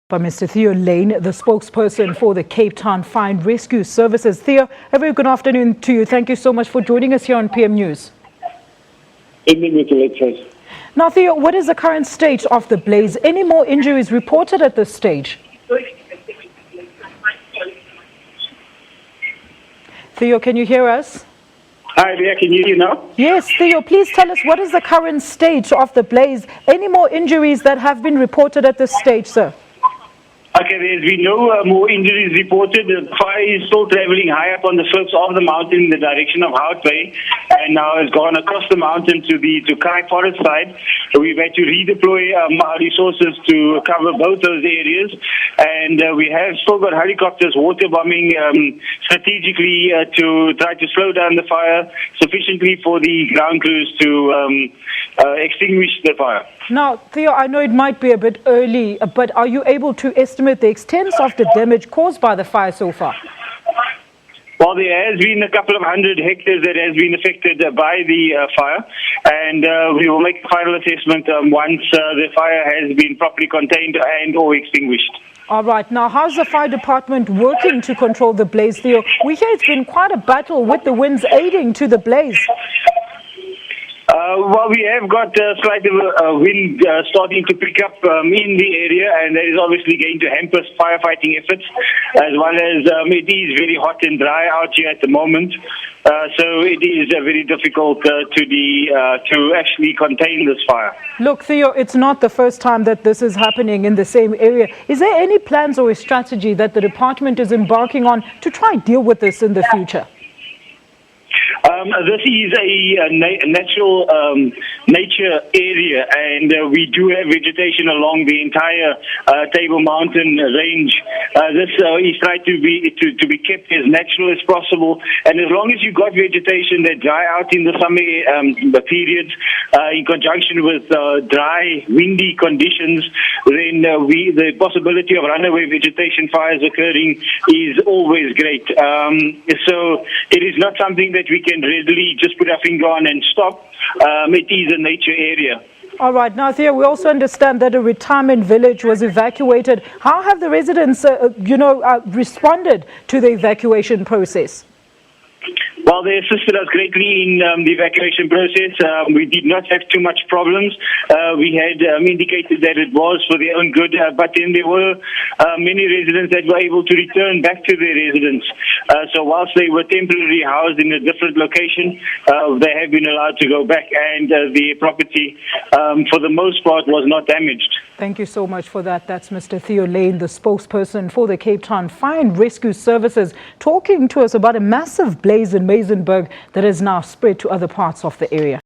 By Mr. Theo Layne, the spokesperson for the Cape Town Fire and Rescue Services. Theo, a very good afternoon to you. Thank you so much for joining us here on PM News. Now, Theo, what is the current state of the blaze? Any more injuries reported at this stage? Theo, can you hear us? Hi, Leah, can you hear you now? Yes, Theo, please tell us what is the current state of the blaze? Any more injuries that have been reported at this stage, sir? Okay, there's been no more injuries reported. The fire is still traveling high up on the slopes of the mountain in the direction of Hout Bay, and now has gone across the mountain to Cape Forest side. So we've had to redeploy our resources to cover both those areas, and we have still got helicopters water bombing strategically to try to slow down the fire sufficiently for the ground crews to extinguish the fire. Now, Theo, I know it might be a bit early, but are you able to estimate the extent of the damage caused by the fire so far? Well, there has been a couple of 100 hectares that has been affected by the fire, and we will make a final assessment once the fire has been properly contained and or extinguished. All right. Now, how's the fire department working to control the blaze, Theo? We hear it's been quite a battle with the winds aiding to the blaze. Well, we have got slight wind starting to pick up in the area, and that is obviously going to hamper firefighting efforts, as well as it is very hot and dry out here at the moment. So it is very difficult to actually contain this fire. Look, Theo, it's not the first time that this is happening in the same area. Is there any plans or a strategy that the department is embarking on to try and deal with this in the future? This is a natural nature area, and we do have vegetation along the entire Table Mountain range. This is tried to be kept as natural as possible, and as long as you've got vegetation that dry out in the summer periods, in conjunction with dry, windy conditions, then the possibility of runaway vegetation fires occurring is always great. So it is not something that we can readily just put our finger on and stop. It is a nature area. All right. Now, Theo, we also understand that a retirement village was evacuated. How have the residents, responded to the evacuation process? Well, they assisted us greatly in the evacuation process. We did not have too much problems. We had indicated that it was for their own good, but then there were many residents that were able to return back to their residence. So whilst they were temporarily housed in a different location, they have been allowed to go back, and the property, for the most part, was not damaged. Thank you so much for that. That's Mr. Theo Layne, the spokesperson for the Cape Town Fire and Rescue Services, talking to us about a massive blaze in Muizenberg that has now spread to other parts of the area.